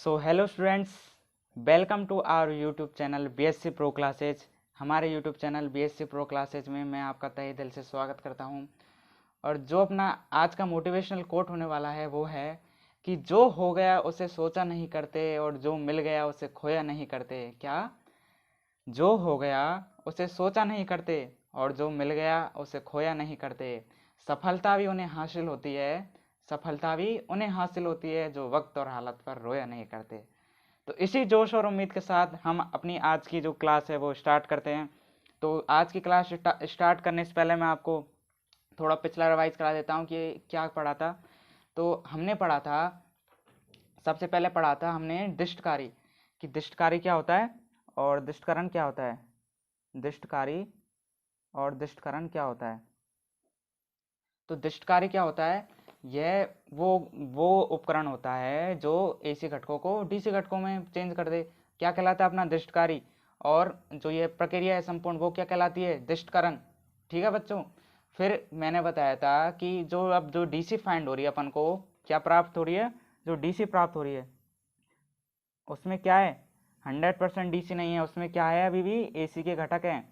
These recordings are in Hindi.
So hello students, welcome to our YouTube channel BSc pro classes. हमारे YouTube channel BSc pro classes में मैं आपका तहे दिल से स्वागत करता हूं। और जो अपना आज का मोटिवेशनल कोट होने वाला है वो है कि जो हो गया उसे सोचा नहीं करते और जो मिल गया उसे खोया नहीं करते। क्या? जो हो गया उसे सोचा नहीं करते और जो मिल गया उसे खोया नहीं करते। सफलता भी उन्हें हासिल होती है, सफलता भी उन्हें हासिल होती है जो वक्त और हालत पर रोया नहीं करते। तो इसी जोश और उम्मीद के साथ हम अपनी आज की जो क्लास है वो स्टार्ट करते हैं। तो आज की क्लास स्टार्ट करने से पहले मैं आपको थोड़ा पिछला रिवाइज करा देता हूँ कि क्या पढ़ा था। तो हमने पढ़ा था, सबसे पहले पढ़ा था हमने दिष्टकारी, कि दिष्टकारी क्या होता है और दिष्टकरण क्या होता है। दिष्टकारी और दिष्टकरण क्या होता है। तो दिष्टकारी क्या होता है? यह वो उपकरण होता है जो एसी घटकों को डीसी घटकों में चेंज कर दे। क्या कहलाता है? अपना दिष्टकारी। और जो ये प्रक्रिया है संपूर्ण, वो क्या कहलाती है? दिष्टकरण। ठीक है बच्चों। फिर मैंने बताया था कि जो डीसी फाइंड हो रही है, अपन को क्या प्राप्त हो रही है? जो डीसी प्राप्त हो रही है उसमें क्या है? 100% डीसी नहीं है, उसमें क्या है? अभी भी एसी के घटक हैं,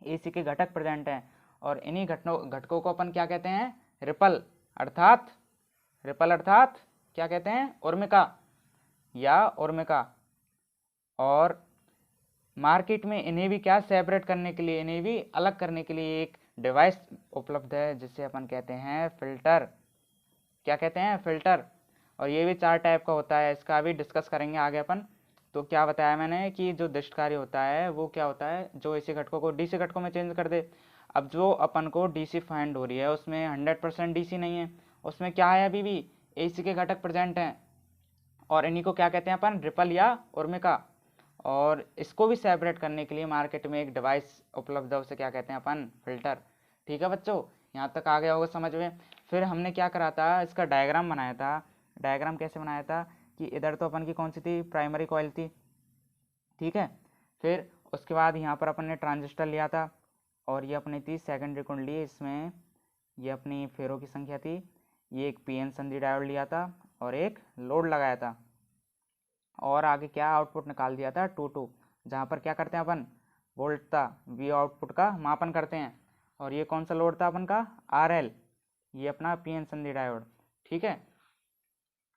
एसी के घटक प्रेजेंट हैं। और इन्हीं घटकों को अपन क्या कहते हैं? रिपल अर्थात क्या कहते हैं? उर्मिका या उर्मिका। और मार्केट में इन्हें भी क्या सेपरेट करने के लिए, इन्हें भी अलग करने के लिए एक डिवाइस उपलब्ध है जिसे अपन कहते हैं फिल्टर। क्या कहते हैं? फिल्टर। और ये भी 4 टाइप का होता है, इसका भी डिस्कस करेंगे आगे अपन। तो क्या बताया मैंने कि जो दिष्टकारी होता है वो क्या होता है? जो एसी घटकों को डीसी घटकों में चेंज कर दे। अब जो अपन को डीसी फाइंड हो रही है उसमें 100% डीसी नहीं है, उसमें क्या है? अभी भी एसी के घटक प्रेजेंट हैं। और इन्हीं को क्या कहते हैं अपन? रिपल या उर्मिका। और इसको भी सेपरेट करने के लिए मार्केट में एक डिवाइस उपलब्ध है, उसे क्या कहते हैं अपन? फिल्टर। ठीक है बच्चों, यहाँ तक आ गया होगा समझ में। फिर हमने क्या करा था? इसका डायग्राम बनाया था। डायग्राम कैसे बनाया था कि इधर तो अपन की कौन सी थी? प्राइमरी कॉइल थी। ठीक है। फिर उसके बाद यहाँ पर अपन ने ट्रांजिस्टर लिया था और ये अपनी थी सेकेंडरी कुंडली। इसमें ये अपनी फेरों की संख्या थी। ये एक पीएन संधि डायोड लिया था और एक लोड लगाया था। और आगे क्या आउटपुट निकाल दिया था? 2 जहाँ पर क्या करते हैं अपन? वोल्टता वी आउटपुट का मापन करते हैं। और ये कौन सा लोड था अपन का? RL, ये अपना पीएन संधि डायोड। ठीक है।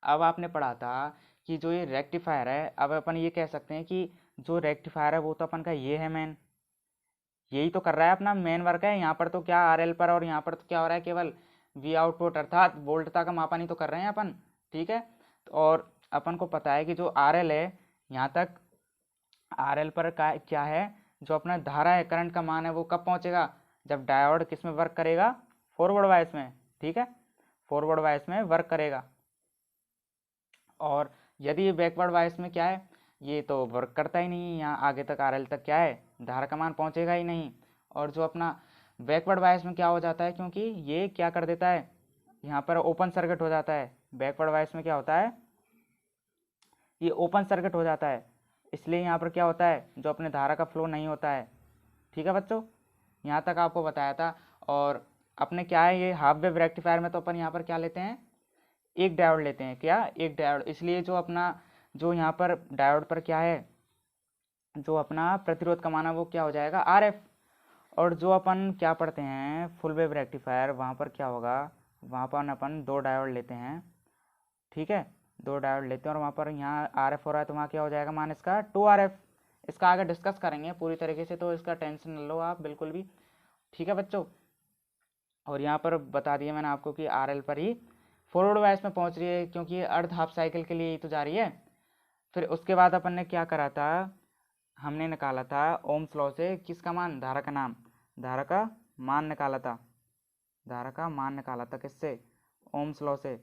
अब आपने पढ़ा था कि जो ये रेक्टिफायर है, अब अपन ये कह सकते हैं कि जो रेक्टिफायर है वो तो अपन का ये है मेन, यही तो कर रहा है अपना मेन वर्क है। यहाँ पर तो क्या RL पर, और यहाँ पर तो क्या हो रहा है? केवल वी आउटपुट अर्थात वोल्टता का मापन ही तो कर रहे हैं अपन। ठीक है। और अपन को पता है कि जो RL है, यहाँ तक RL पर क्या है? जो अपना धारा है, करंट का मान है, वो कब पहुंचेगा? जब डायोड किस में वर्क करेगा? फॉरवर्ड बायस में। ठीक है, फॉरवर्ड बायस में वर्क करेगा। और यदि ये बैकवर्ड बायस में क्या है? ये तो वर्क करता ही नहीं, यहाँ आगे तक RL तक क्या है? धारा का मान पहुंचेगा ही नहीं। और जो अपना बैकवर्ड बायस में क्या हो जाता है, क्योंकि ये क्या कर देता है, यहाँ पर ओपन सर्किट हो जाता है। बैकवर्ड बायस में क्या होता है? ये ओपन सर्किट हो जाता है, इसलिए यहाँ पर क्या होता है? जो अपने धारा का फ्लो नहीं होता है। ठीक है बच्चों, यहाँ तक आपको बताया था। और अपने क्या है, ये हाफ वेव रेक्टिफायर में तो अपन यहाँ पर क्या लेते हैं? एक डायोड लेते हैं। क्या? एक डायोड। इसलिए जो अपना जो यहाँ पर डायोड पर क्या है, जो अपना प्रतिरोध का मान है वो क्या हो जाएगा? RF। और जो अपन क्या पढ़ते हैं फुल वेव रेक्टिफायर, वहाँ पर क्या होगा? वहाँ पर अपन 2 डायोड लेते हैं। ठीक है, 2 डायोड लेते हैं और वहाँ पर यहाँ RF हो रहा है, तो वहाँ क्या हो जाएगा मान इसका? 2RF। इसका आगे डिस्कस करेंगे पूरी तरीके से, तो इसका टेंशन न लो आप बिल्कुल भी। ठीक है बच्चों। और यहाँ पर बता दिया मैंने आपको कि RL पर ही फॉरवर्ड बायस में पहुँच रही है, क्योंकि ये अर्ध हाफ साइकिल के लिए ही तो जा रही है। फिर उसके बाद अपन ने क्या करा था? हमने निकाला था ओम्स लॉ से किसका मान? धारा का नाम, धारा का मान निकाला था। धारा का मान निकाला था किससे? ओम्स लॉ से।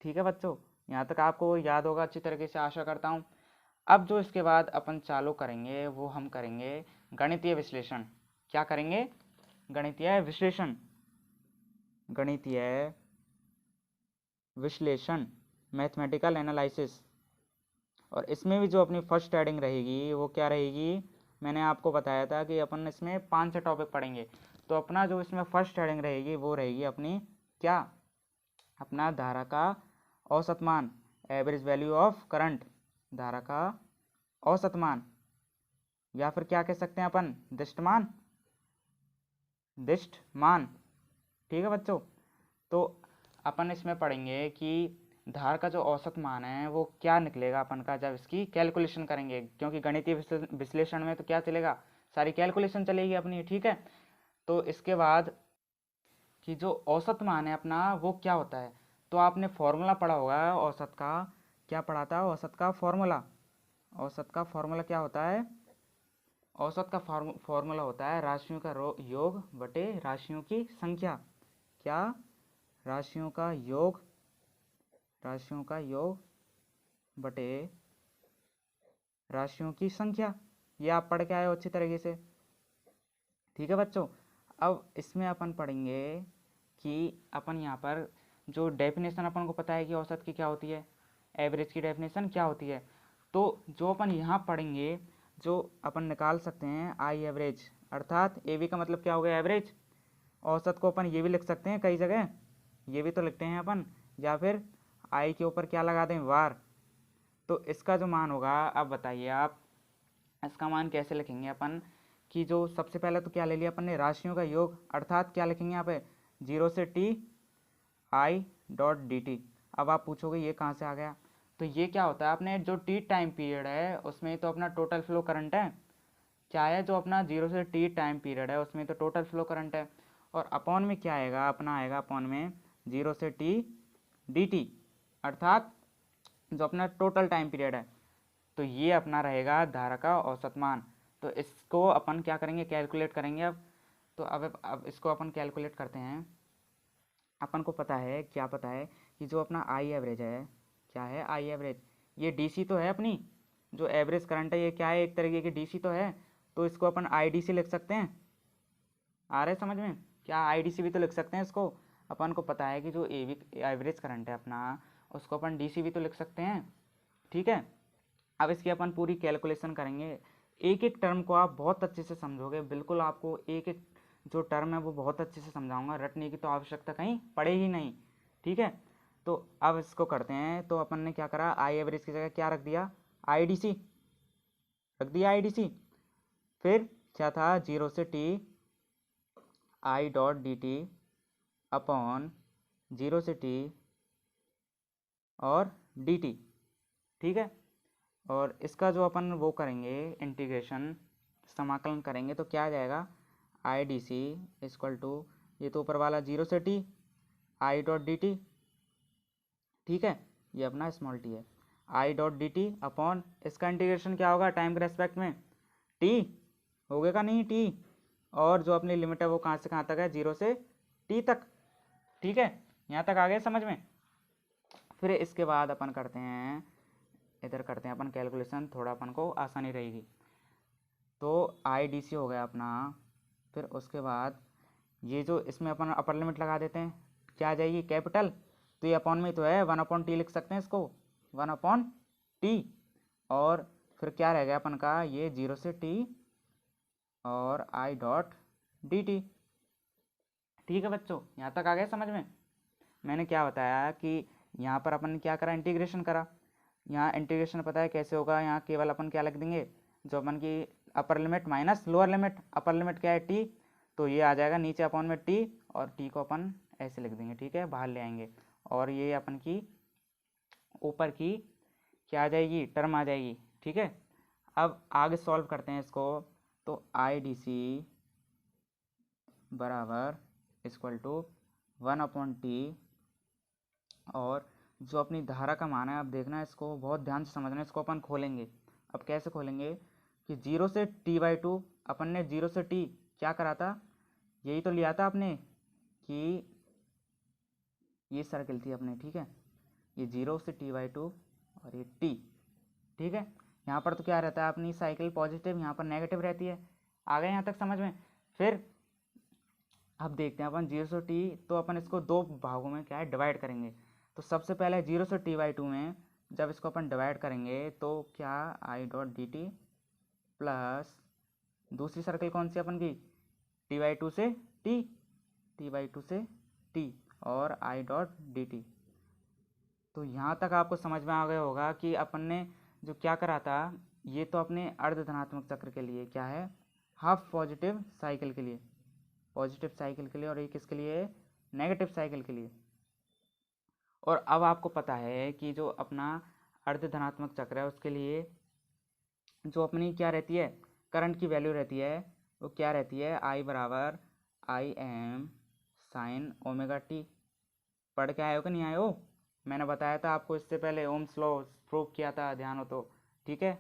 ठीक है बच्चों, यहाँ तक आपको याद होगा अच्छी तरीके से, आशा करता हूँ। अब जो इसके बाद अपन चालू करेंगे वो हम करेंगे गणितीय विश्लेषण। क्या करेंगे? गणितीय विश्लेषण। गणितीय विश्लेषण, मैथमेटिकल एनालिसिस। और इसमें भी जो अपनी फर्स्ट हेडिंग रहेगी वो क्या रहेगी? मैंने आपको बताया था कि अपन इसमें 5 टॉपिक पढ़ेंगे। तो अपना जो इसमें फर्स्ट हेडिंग रहेगी वो रहेगी अपनी क्या? अपना धारा का औसत मान, एवरेज वैल्यू ऑफ करंट, धारा का औसत मान, या फिर क्या कह सकते हैं अपन, दिष्टमान, दिष्टमान। ठीक है बच्चों, तो अपन इसमें पढ़ेंगे कि धार का जो औसत मान है वो क्या निकलेगा अपन का जब इसकी कैलकुलेशन करेंगे, क्योंकि गणितीय विश्लेषण में तो क्या चलेगा, सारी कैलकुलेशन चलेगी अपनी। ठीक है, तो इसके बाद कि जो औसत मान है अपना वो क्या होता है, तो आपने फॉर्मूला पढ़ा होगा औसत का, क्या पढ़ा था औसत का फॉर्मूला, औसत का फॉर्मूला क्या होता है, औसत का फॉर्मूला होता है राशियों का योग बटे राशियों की संख्या, क्या, राशियों का योग, राशियों का योग बटे राशियों की संख्या। ये आप पढ़ के आए हो अच्छी तरीके से। ठीक है बच्चों, अब इसमें अपन पढ़ेंगे कि अपन यहाँ पर जो डेफिनेशन अपन को पता है कि औसत की क्या होती है, एवरेज की डेफिनेशन क्या होती है, तो जो अपन यहाँ पढ़ेंगे जो अपन निकाल सकते हैं आई एवरेज, अर्थात ए वी का मतलब क्या हो गया, एवरेज। औसत को अपन ये भी लिख सकते हैं कई जगह, ये भी तो लिखते हैं अपन, या फिर आई के ऊपर क्या लगा दें, वार। तो इसका जो मान होगा, अब बताइए आप इसका मान कैसे लिखेंगे अपन, कि जो सबसे पहले तो क्या ले लिया अपन ने, राशियों का योग, अर्थात क्या लिखेंगे यहाँ पे, 0 से t I dot D T. अब आप पूछोगे ये कहाँ से आ गया, तो ये क्या होता है, अपने जो t टाइम पीरियड है उसमें तो अपना टोटल फ्लो करंट है, क्या है, जो अपना 0 से t टाइम पीरियड है उसमें तो टोटल फ्लो करंट है, और अपॉन में क्या आएगा, अपना आएगा अपॉन में 0 से t डी टी, अर्थात जो अपना टोटल टाइम पीरियड है। तो ये अपना रहेगा धारा का औसत मान। तो इसको अपन क्या करेंगे, कैलकुलेट करेंगे अब। तो अब इसको अपन कैलकुलेट करते हैं। अपन को पता है, क्या पता है, कि जो अपना आई एवरेज है, क्या है आई एवरेज, ये डीसी तो है अपनी, जो एवरेज करंट है ये क्या है, एक तरीके की डीसी तो है, तो इसको अपन आईडीसी लिख सकते हैं। आ रहा है समझ में, क्या आईडीसी भी तो लिख सकते हैं इसको। अपन को पता है कि जो एवरेज करंट है अपना, उसको अपन डीसी भी तो लिख सकते हैं। ठीक है, अब इसकी अपन पूरी कैलकुलेशन करेंगे, एक एक टर्म को आप बहुत अच्छे से समझोगे, बिल्कुल आपको एक एक जो टर्म है वो बहुत अच्छे से समझाऊंगा, रटने की तो आवश्यकता कहीं पड़े ही नहीं। ठीक है, तो अब इसको करते हैं। तो अपन ने क्या करा, आई एवरेज की जगह क्या रख दिया, आईडीसी रख दिया, आईडीसी। फिर क्या था, 0 से t I dot D T upon 0 से t और डी टी। ठीक है, और इसका जो अपन वो करेंगे इंटीग्रेशन, समाकलन करेंगे, तो क्या आ जाएगा, I D C equal to, ये तो ऊपर वाला 0 से t I dot D T, ठीक है, ये अपना स्मॉल टी है, I dot D T upon, इसका इंटीग्रेशन क्या होगा टाइम के रेस्पेक्ट में, t हो गया नहीं t, और जो अपनी लिमिट है वो कहाँ से कहाँ तक है, 0 से t तक। ठीक है, यहाँ तक आ गया समझ में। फिर इसके बाद अपन करते हैं, इधर करते हैं अपन कैलकुलेशन, थोड़ा अपन को आसानी रहेगी। तो आई डी सी हो गया अपना, फिर उसके बाद ये जो इसमें अपन अपर लिमिट लगा देते हैं, क्या आ जाएगी, कैपिटल, तो ये अपॉन में तो है 1/t लिख सकते हैं इसको, 1/t, और फिर क्या रह गया अपन का, ये 0 से t और आई डॉट डी टी। ठीक है बच्चों, यहाँ तक आ गया समझ में। मैंने क्या बताया कि यहाँ पर अपन ने क्या करा, इंटीग्रेशन करा। यहाँ इंटीग्रेशन पता है कैसे होगा, यहाँ केवल अपन क्या लिख देंगे, जो अपन की upper limit minus lower limit, upper limit क्या है t, तो ये आ जाएगा नीचे अपॉन में t, और t को अपन ऐसे लिख देंगे, ठीक है, बाहर ले आएंगे, और ये अपन की ऊपर की क्या आ जाएगी, टर्म आ जाएगी। ठीक है, अब आगे सॉल्व करते हैं इसको। तो आई डी सी बराबर इक्वल टू 1/t, और जो अपनी धारा का मान है, अब देखना इसको बहुत ध्यान से समझना, इसको अपन खोलेंगे। अब कैसे खोलेंगे, कि 0 से t/2, अपन ने 0 से t क्या करा था, यही तो लिया था आपने, कि ये सर्किल थी अपने, ठीक है, ये 0 से t/2 और ये t। ठीक है, यहाँ पर तो क्या रहता है, अपनी साइकिल पॉजिटिव, यहाँ पर नेगेटिव रहती है। आ गए यहाँ तक समझ में। फिर अब देखते हैं अपन 0 से t, तो अपन इसको दो भागों में क्या है, डिवाइड करेंगे। तो सबसे पहले 0 से t/2 में जब इसको अपन डिवाइड करेंगे, तो क्या, आई डॉट डी टी प्लस दूसरी सर्किल कौन सी अपन की, t/2 से t, t/2 से t, और आई डॉट डी टी, तो यहाँ तक आपको समझ में आ गया होगा कि अपन ने जो क्या करा था, ये तो अपने अर्ध धनात्मक चक्र के लिए क्या है, हाफ पॉजिटिव साइकिल के लिए, पॉजिटिव साइकिल के लिए, और ये किसके लिए है, नेगेटिव साइकिल के लिए। और अब आपको पता है कि जो अपना अर्ध धनात्मक चक्र है उसके लिए जो अपनी क्या रहती है, करंट की वैल्यू रहती है, वो क्या रहती है, आई बराबर आई एम साइन ओमेगा टी। पढ़ के आए हो कि नहीं आए हो, मैंने बताया था आपको इससे पहले, ओम्स लॉ प्रूव किया था, ध्यान हो तो, ठीक है।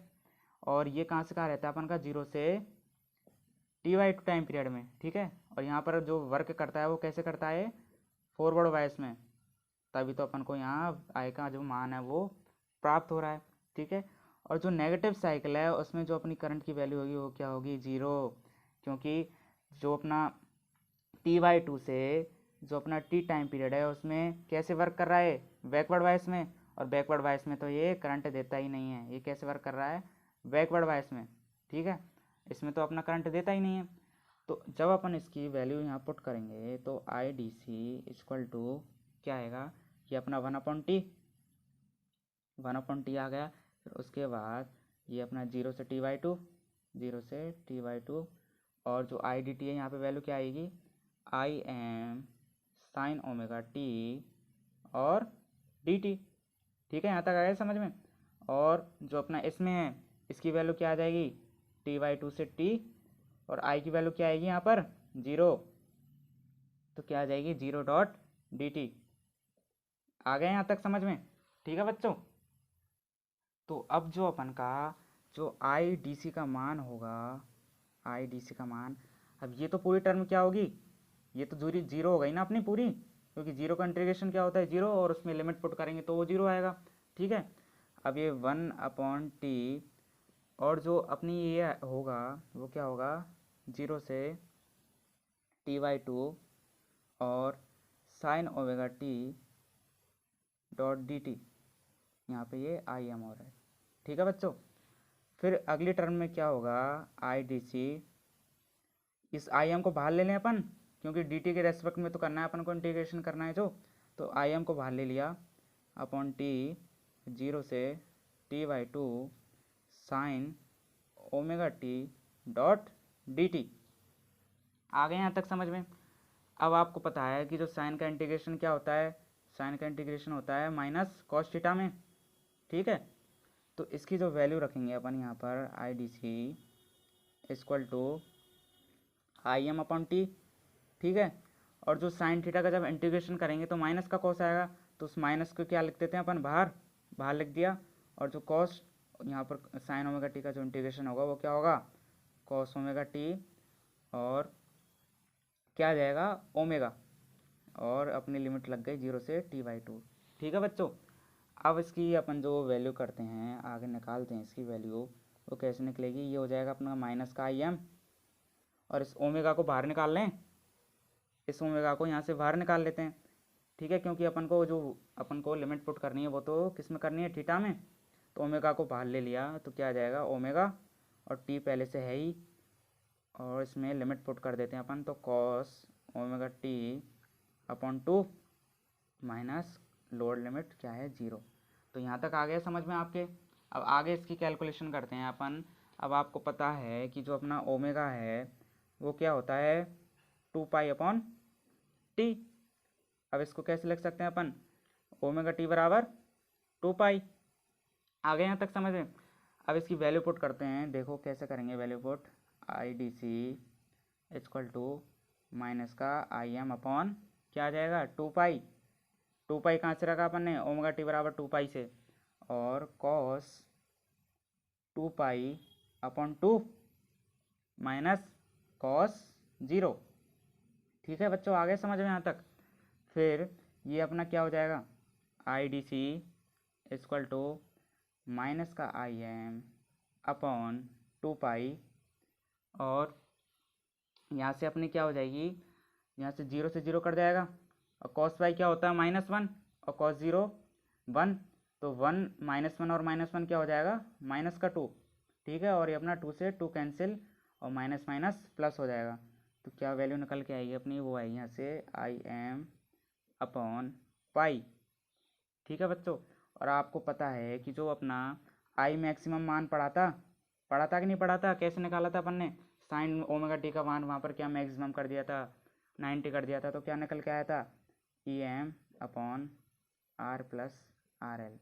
और ये कहाँ से कहाँ रहता है अपन का, 0 से t/2 टाइम पीरियड में, ठीक है। और यहाँ पर जो वर्क करता है वो कैसे करता है, फॉरवर्ड वाइस में, तभी तो अपन को यहाँ आई का जो मान है वो प्राप्त हो रहा है, ठीक है। और जो नेगेटिव साइकिल है उसमें जो अपनी करंट की वैल्यू होगी वो क्या होगी, 0, क्योंकि जो अपना t/2 से जो अपना t टाइम पीरियड है उसमें कैसे वर्क कर रहा है, बैकवर्ड वाइस में, और बैकवर्ड वाइस में तो ये करंट देता ही नहीं है, ये कैसे वर्क कर रहा है, बैकवर्ड वाइस में, ठीक है। इसमें तो अपना करंट देता ही नहीं है। तो जब अपन इसकी वैल्यू यहाँ पुट करेंगे तो I D C equal to क्या आएगा, ये अपना 1/t, 1/t आ गया। फिर उसके बाद ये अपना 0 से t/2, 0 से t/2, और जो आई डी टी है यहाँ पे वैल्यू क्या आएगी, आई एम साइन ओमेगा टी और डी टी, ठीक है। यहाँ तक आ गया समझ में। और जो अपना इसमें है इसकी वैल्यू क्या आ जाएगी, t/2 से t, और आई की वैल्यू क्या आएगी यहाँ पर 0, तो क्या आ जाएगी 0.dt। आ गए यहाँ तक समझ में, ठीक है बच्चों। तो अब जो अपन का जो आई डी सी का मान होगा, आई डी सी का मान, अब ये तो पूरी टर्म क्या होगी, ये तो दूरी 0 हो गई ना अपनी पूरी, क्योंकि 0 का इंटीग्रेशन क्या होता है 0, और उसमें लिमिट पुट करेंगे तो वो 0 आएगा, ठीक है। अब ये 1/t, और जो अपनी ये होगा वो क्या होगा, 0 से t/2 और sign omega T dot D T, यहाँ पर ये आई एम हो रहा है, ठीक है बच्चों। फिर अगली टर्म में क्या होगा, आई डी सी, इस आई एम को बाहर ले लें अपन, क्योंकि डी टी के रेस्पेक्ट में तो करना है अपन को, इंटीग्रेशन करना है जो, तो आई एम को बाहर ले लिया अपॉन टी, 0 से t/2 sine omega T dot D T. आ गए यहाँ तक समझ में। अब आपको पता है कि जो साइन का इंटीग्रेशन क्या होता है, साइन का इंटीग्रेशन होता है माइनस कॉस थीटा में, ठीक है। तो इसकी जो वैल्यू रखेंगे अपन यहाँ पर, I D C equal to I M upon T, ठीक है। और जो साइन थीटा का जब इंटीग्रेशन करेंगे तो माइनस का कॉस आएगा, तो उस माइनस को क्या लिख देते हैं अपन, बाहर, बाहर लिख दिया। और जो कॉस यहाँ पर साइन ओमेगा टी का जो इंटीग्रेशन होगा वो क्या होगा, कॉस ओमेगा टी, और क्या आ जाएगा ओमेगा, और अपनी लिमिट लग गई 0 से t/2, ठीक है बच्चों। अब इसकी अपन जो वैल्यू करते हैं, आगे निकालते हैं इसकी वैल्यू, वो कैसे निकलेगी, ये हो जाएगा अपना माइनस का आई एम, और इस ओमेगा को बाहर निकाल लें, इस ओमेगा को यहाँ से बाहर निकाल लेते हैं, ठीक है, क्योंकि अपन को लिमिट पुट करनी है वो तो किस में करनी है, थीटा में। तो ओमेगा को बाहर ले लिया तो क्या आ जाएगा ओमेगा, और टी पहले से है ही, और इसमें लिमिट पुट कर देते हैं अपन, तो cos omega T upon 2 minus lower limit क्या है 0। तो यहाँ तक आ गया समझ में आपके। अब आगे इसकी कैलकुलेशन करते हैं अपन। अब आपको पता है कि जो अपना ओमेगा है वो क्या होता है 2π/t। अब इसको कैसे लिख सकते हैं अपन, ओमेगा टी बराबर 2π। आ गए यहाँ तक समझ में। अब इसकी वैल्यू पुट करते हैं, देखो कैसे करेंगे value put, I D C equal to minus का आई एम अपॉन क्या आ जाएगा 2π, 2π कहाँ से रखा अपन ने, ओमेगा टी बराबर 2π से, और कॉस 2π/2 माइनस कॉस 0, ठीक है बच्चों। आगे समझ में यहाँ तक। फिर ये अपना क्या हो जाएगा, I D C equal to minus का आई एम अपॉन 2π, और यहाँ से अपनी क्या हो जाएगी, यहाँ से 0 से 0 कट जाएगा, और कॉस पाई क्या होता है -1, और कॉस 0 1, तो 1 -1 और -1 क्या हो जाएगा -2, ठीक है। और ये अपना 2 से 2 कैंसिल, और माइनस माइनस प्लस हो जाएगा, तो क्या वैल्यू निकल के आएगी अपनी, वो आएगी यहाँ से आई एम अपॉन पाई, ठीक है बच्चों। और आपको पता है कि जो अपना आई मैक्सिमम मान पढ़ा था कि नहीं पढ़ा था, कैसे निकाला था अपन ने, साइन ओमेगा टी का मान वहाँ पर क्या मैक्सिमम कर दिया था, 90 कर दिया था, तो क्या निकल के आया था, E M upon R plus R L.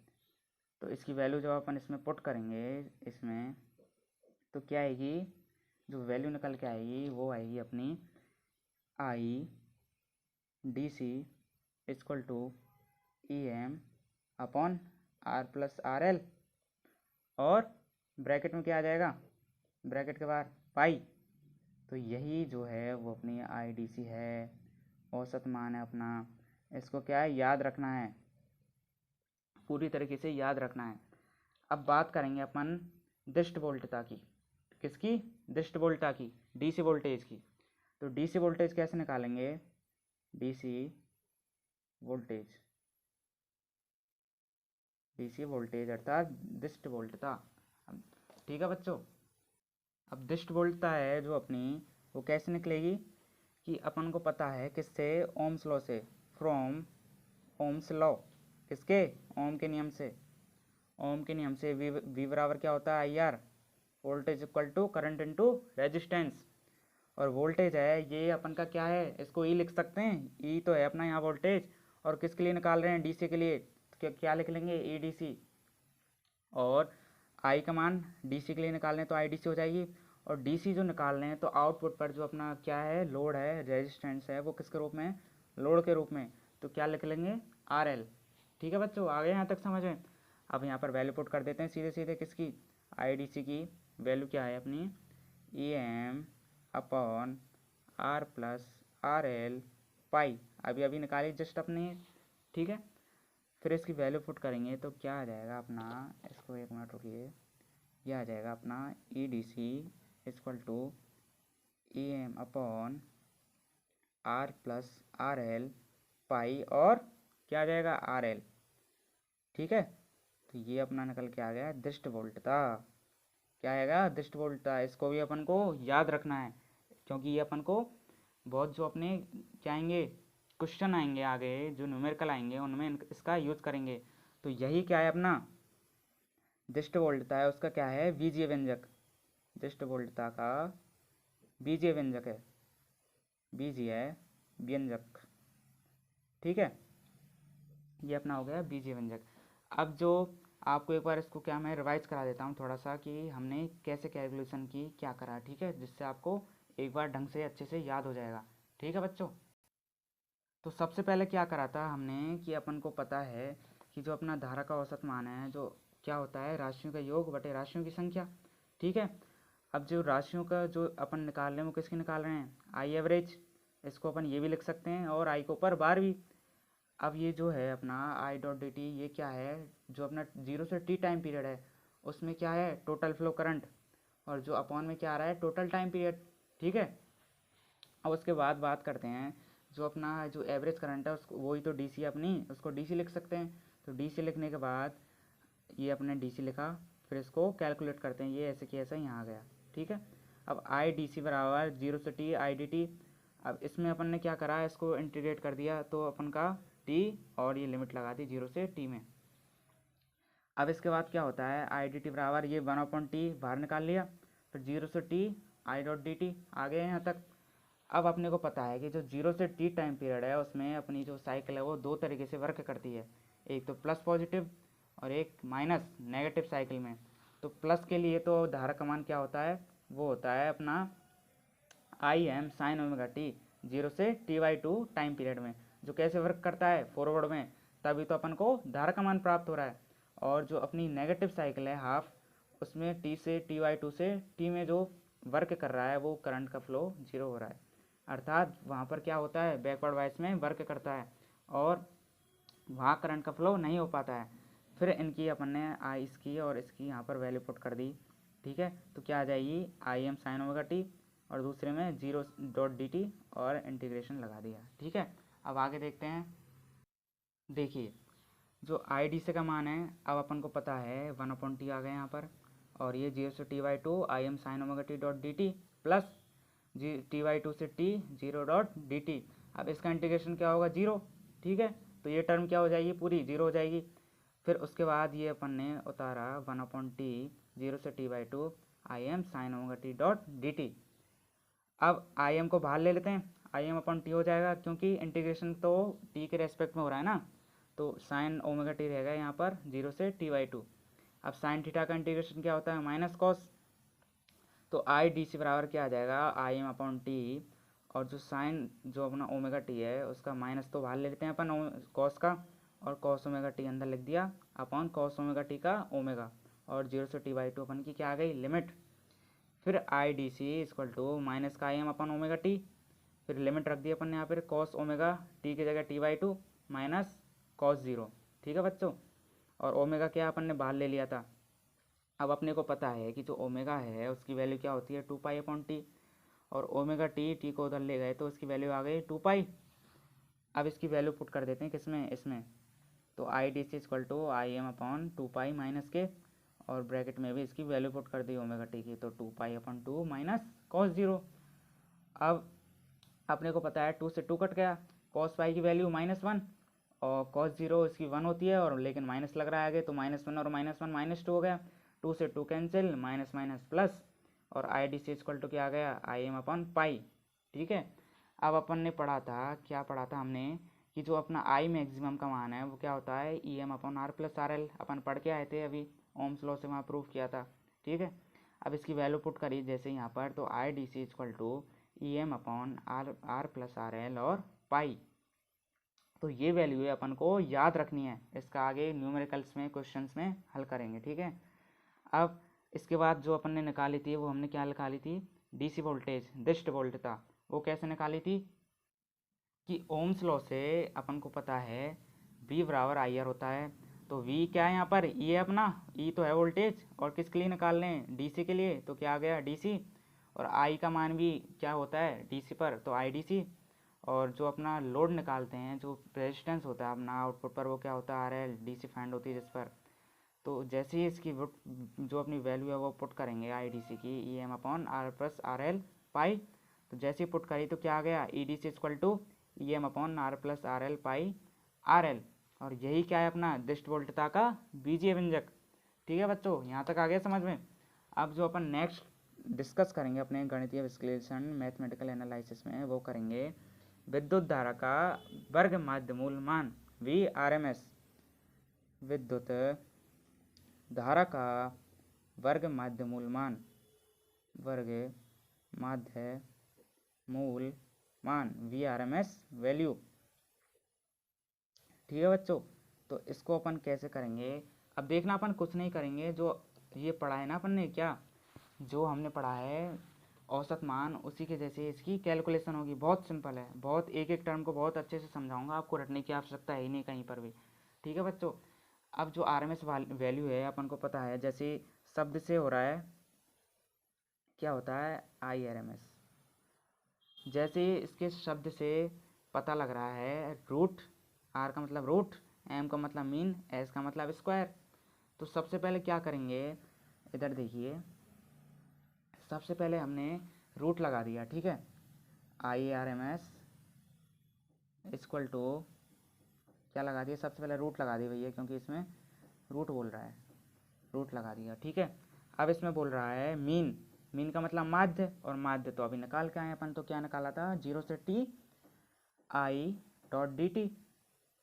तो इसकी वैल्यू जब अपन इसमें पुट करेंगे इसमें, तो क्या आएगी, जो वैल्यू निकल के आएगी वो आएगी अपनी I D C equal to E M upon R plus R L, और ब्रैकेट में क्या आ जाएगा, ब्रैकेट के बाहर पाई। तो यही जो है वो अपनी आई डी सी है, औसत मान है अपना। इसको क्या है, याद रखना है, पूरी तरीके से याद रखना है। अब बात करेंगे अपन दृष्ट वोल्टता की, किसकी, दृष्ट वोल्टता की, डीसी वोल्टेज की। तो डीसी वोल्टेज कैसे निकालेंगे, डीसी वोल्टेज, डीसी वोल्टेज अर्थात दृष्ट वोल्टता। ठीक है बच्चों। अब दृष्ट वोल्टता है जो अपनी, वो कैसे निकलेगी, कि अपन को पता है किससे, ओम्स लॉ से, फ्रॉम ओम्स लॉ, किसके, ओम के नियम से। ओम के नियम से वी बराबर क्या होता है, I R, voltage equal to current into resistance. और वोल्टेज है ये अपन का क्या है, इसको ई लिख सकते हैं, ई तो है अपना यहाँ वोल्टेज। और किसके लिए निकाल रहे हैं, डीसी के लिए, तो क्या लिख लेंगे, ई डी सी। और आई का मान डीसी के लिए निकाल रहे हैं तो आई डी सी हो जाएगी। और डीसी जो निकाल रहे हैं तो आउटपुट पर जो अपना क्या है, लोड है, रेजिस्टेंस है, वो किसके रूप में, लोड के रूप में, तो क्या लिख लेंगे, आर एल। ठीक है बच्चों, आ गए यहाँ तक समझ में। अब यहाँ पर वैल्यू पुट कर देते हैं सीधे सीधे, किसकी, आई डी सी की वैल्यू क्या है अपनी, E M upon R plus R L pi, अभी अभी निकाली जस्ट अपनी। ठीक है, फिर इसकी वैल्यू पुट करेंगे तो क्या आ जाएगा अपना, इसको एक मिनट रुकिए, ये आ जाएगा अपना E D C equal to E M upon R plus R L pi, और क्या आ जाएगा, आर एल। ठीक है, तो ये अपना निकल के आ गया दृष्ट वोल्टता। क्या आएगा, दृष्ट वोल्टता। इसको भी अपन को याद रखना है, क्योंकि ये अपन को बहुत जो अपने क्या आएंगे, क्वेश्चन आएंगे आगे, जो न्यूमेरिकल आएंगे उनमें इसका यूज करेंगे। तो यही क्या है अपना दृष्ट वोल्टता है, उसका क्या है, बीजीय व्यंजक, दृष्ट वोल्टता का बीजीय व्यंजक है, बीजीय व्यंजक। ठीक है, ये अपना हो गया बीजीय व्यंजक। अब जो आपको एक बार इसको क्या मैं रिवाइज करा देता हूँ थोड़ा सा, कि हमने कैसे कैलकुलेशन की, क्या करा, ठीक है, जिससे आपको एक बार ढंग से अच्छे से याद हो जाएगा। ठीक है बच्चों। तो सबसे पहले क्या करा था हमने, कि अपन को पता है कि जो अपना धारा का औसत मान है, जो क्या होता है, राशियों का योग बटे राशियों की संख्या। ठीक है, अब जो राशियों का जो अपन निकाल रहे हैं वो किसकी निकाल रहे हैं, आई एवरेज। इसको अपन ये भी लिख सकते हैं, और आई के ऊपर बार भी। अब ये जो है अपना आई डॉट डी टी, ये क्या है, जो अपना 0 से टी टाइम पीरियड है उसमें क्या है, टोटल फ्लो करंट, और जो अपॉन में क्या आ रहा है, टोटल टाइम पीरियड। ठीक है, अब उसके बाद बात करते हैं जो अपना जो एवरेज करंट है उसको, वही तो डीसी अपनी, उसको डीसी लिख सकते हैं। तो डीसी लिखने के बाद ये अपने डीसी लिखा, फिर इसको कैलकुलेट करते हैं, ये ऐसे कि ऐसा यहाँ आ गया। ठीक है, अब आई डी सी बराबर 0 से टी आई डी टी। अब इसमें अपन ने क्या करा, इसको इंटीग्रेट कर दिया, तो अपन का टी, और ये लिमिट लगा दी 0 से टी में। अब इसके बाद क्या होता है, आई डी टी बराबर ये 1/टी बाहर निकाल लिया, फिर 0 से T I dot D T, आ गए यहाँ तक। अब अपने को पता है कि जो 0 से टी टाइम पीरियड है उसमें अपनी जो साइकिल है वो दो तरीके से वर्क करती है, एक तो प्लस पॉजिटिव और एक माइनस नेगेटिव साइकिल में। तो प्लस के लिए तो धारा का मान क्या होता है, वो होता है अपना आई एम साइन ओमेगा टी, 0 से टी/2 टाइम पीरियड में, जो कैसे वर्क करता है, फॉरवर्ड में, तभी तो अपन को धारा का मान प्राप्त हो रहा है। और जो अपनी नेगेटिव साइकिल है हाफ, उसमें टी से टी/2 से टी में जो वर्क कर रहा है वो करंट का फ्लो 0 हो रहा है, अर्थात वहाँ पर क्या होता है, बैकवर्ड वाइज में वर्क करता है, और वहाँ करंट का फ्लो नहीं हो पाता है। फिर इनकी अपन ने आई इसकी और इसकी यहाँ पर वैल्यू पुट कर दी। ठीक है, तो क्या आ जाएगी, आई एम साइन ओमेगा टी, और दूसरे में 0 डॉट डी टी, और इंटीग्रेशन लगा दिया। ठीक है, अब आगे देखते हैं। देखिए, जो आई डी सी का मान है, अब अपन को पता है 1/टी आ गए यहाँ पर, और ये 0 से टी/2 I M sine omega T dot D T, plus G टी/2 से टी 0 डॉट डी टी। अब इसका इंटीग्रेशन क्या होगा, 0। ठीक है, तो ये टर्म क्या हो जाएगी, पूरी 0 हो जाएगी। फिर उसके बाद ये अपन ने उतारा 1/t 0 से t/2 आई M sine omega T dot D T. अब आई एम को बाहर ले लेते हैं, आई एम अपॉन टी हो जाएगा, क्योंकि इंटीग्रेशन तो टी के रेस्पेक्ट में हो रहा है ना, तो साइन ओमेगा टी रहेगा यहाँ पर 0 से t/2। अब साइन थीटा का इंटीग्रेशन क्या होता है, माइनस कॉस, तो आई डी सी बराबर क्या आ जाएगा, आई एम अपॉन टी, और जो साइन जो अपना ओमेगा टी है उसका माइनस तो बाहर ले लेते हैं अपन कॉस का, और कॉस ओमेगा टी अंदर लिख दिया अपॉन कॉस ओमेगा टी का ओमेगा, और 0 से t/2 अपन की क्या आ गई, लिमिट। फिर I D C equal to minus का I M upon omega T, फिर लिमिट रख दी अपन ने यहाँ पर कॉस ओमेगा टी की जगह t/2 माइनस कॉस 0। ठीक है बच्चों, और ओमेगा क्या अपन ने बाहर ले लिया था। अब अपने को पता है कि जो ओमेगा है उसकी वैल्यू क्या होती है 2π/t, और ओमेगा टी को उधर ले गए तो उसकी वैल्यू आ गई 2π। अब इसकी वैल्यू पुट कर देते हैं किसमें, इसमें, तो I D C equal to I M upon 2π minus के, और ब्रैकेट में भी इसकी वैल्यू पुट कर दी ओमेगा टी की, तो 2π/2 माइनस कॉस 0। अब अपने को पता है 2 से 2 कट गया, कॉस पाई की वैल्यू -1 और कॉस 0 इसकी 1 होती है, और लेकिन माइनस लग रहा है आगे, तो -1 और -1 -2 हो गया, 2 से 2 कैंसिल, माइनस माइनस प्लस, और I D C equal to क्या आ गया, आई एम अपॉन पाई। ठीक है, अब अपन ने पढ़ा था, क्या पढ़ा था हमने, कि जो अपना आई मैक्सिमम का मान है वो क्या होता है, E M upon R plus R L, अपन पढ़ के आए थे अभी, ओम्स लॉ से वहाँ प्रूव किया था। ठीक है, अब इसकी वैल्यू पुट करी जैसे यहाँ पर, तो I D C equal to E M upon R plus R L और पाई। तो ये वैल्यू है अपन को याद रखनी है, इसका आगे न्यूमेरिकल्स में क्वेश्चंस में हल करेंगे। ठीक है, अब इसके बाद जो अपन ने निकाली थी वो हमने क्या निकाली थी, डीसी वोल्टेज दिष्ट वोल्टता। वो कैसे निकाली थी कि ओम्स लॉ से अपन को पता है V बराबर आई आर होता है, तो V क्या है यहाँ पर, E है अपना, E तो है वोल्टेज, और किसके लिए निकाल लें, DC के लिए, तो क्या आ गया DC, और I का मान भी क्या होता है DC पर, तो IDC, और जो अपना लोड निकालते हैं, जो रेजिस्टेंस होता है अपना आउटपुट पर, वो क्या होता है RL, DC फाइंड होती है जिस पर। तो जैसे ही इसकी जो अपनी वैल्यू है वो पुट करेंगे IDC की, E M upon R plus R L pi, तो जैसे ही पुट करी तो क्या आ गया, EDC equal to E M upon R plus R L pi R L, और यही क्या है अपना दिष्ट वोल्टता का बीजीय व्यंजक। ठीक है बच्चों, यहाँ तक आ गया समझ में। अब जो अपन नेक्स्ट डिस्कस करेंगे अपने गणितीय विश्लेषण मैथमेटिकल एनालिसिस में, वो करेंगे विद्युत धारा का वर्ग माध्य मूल मान VRMS, विद्युत धारा का वर्ग माध्य मूल मान, वर्ग माध्य मूल मान VRMS वैल्यू। ठीक है बच्चों, तो इसको अपन कैसे करेंगे, अब देखना अपन कुछ नहीं करेंगे, जो ये पढ़ा है ना अपन ने, क्या जो हमने पढ़ा है औसत मान, उसी के जैसे इसकी कैलकुलेशन होगी। बहुत सिंपल है, बहुत एक एक टर्म को बहुत अच्छे से समझाऊंगा, आपको रटने की आवश्यकता है ही नहीं कहीं पर भी। ठीक है बच्चों, अब जो RMS वैल्यू है अपन को पता है, जैसे शब्द से हो रहा है क्या होता है IRMS, जैसे इसके शब्द से पता लग रहा है रूट, R का मतलब रूट, M का मतलब मीन, S का मतलब स्क्वायर। तो सबसे पहले क्या करेंगे, इधर देखिए, सबसे पहले हमने रूट लगा दिया। ठीक है, IRMS इक्वल टू क्या लगा दिया, सबसे पहले रूट लगा दिया भैया, क्योंकि इसमें रूट बोल रहा है, रूट लगा दिया। ठीक है, अब इसमें बोल रहा है मीन, मीन का मतलब माध्य, और माध्य तो अभी निकाल के आए अपन, तो क्या निकाला था 0 से t I dot D T.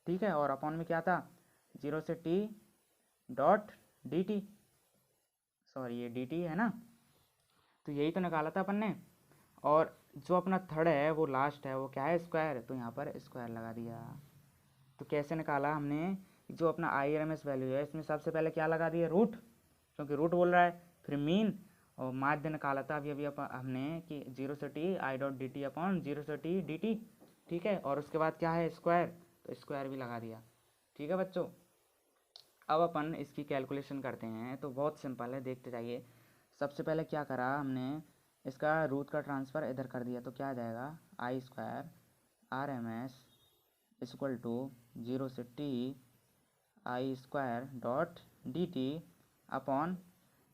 ठीक है, और अपॉन में क्या था 0 से t dot D T, sorry ये dt है ना, तो यही तो निकाला था अपन ने। और जो अपना थर्ड है वो लास्ट है, वो क्या है स्क्वायर, तो यहाँ पर स्क्वायर लगा दिया। तो कैसे निकाला हमने, जो अपना IRMS वैल्यू है इसमें सबसे पहले क्या लगा दिया, रूट, क्योंकि रूट बोल रहा है, फिर मीन, और माध्य निकाला था अभी अभी हमने कि 0 से t I dot D T upon 0 से t dt। ठीक है, और उसके बाद क्या है स्क्वायर, तो स्क्वायर भी लगा दिया। ठीक है बच्चों, अब अपन इसकी कैलकुलेशन करते हैं, तो बहुत सिंपल है, देखते जाइए। सबसे पहले क्या करा हमने, इसका रूट का ट्रांसफ़र इधर कर दिया, तो क्या आ जाएगा I square RMS equal to 0 से t I square dot D T upon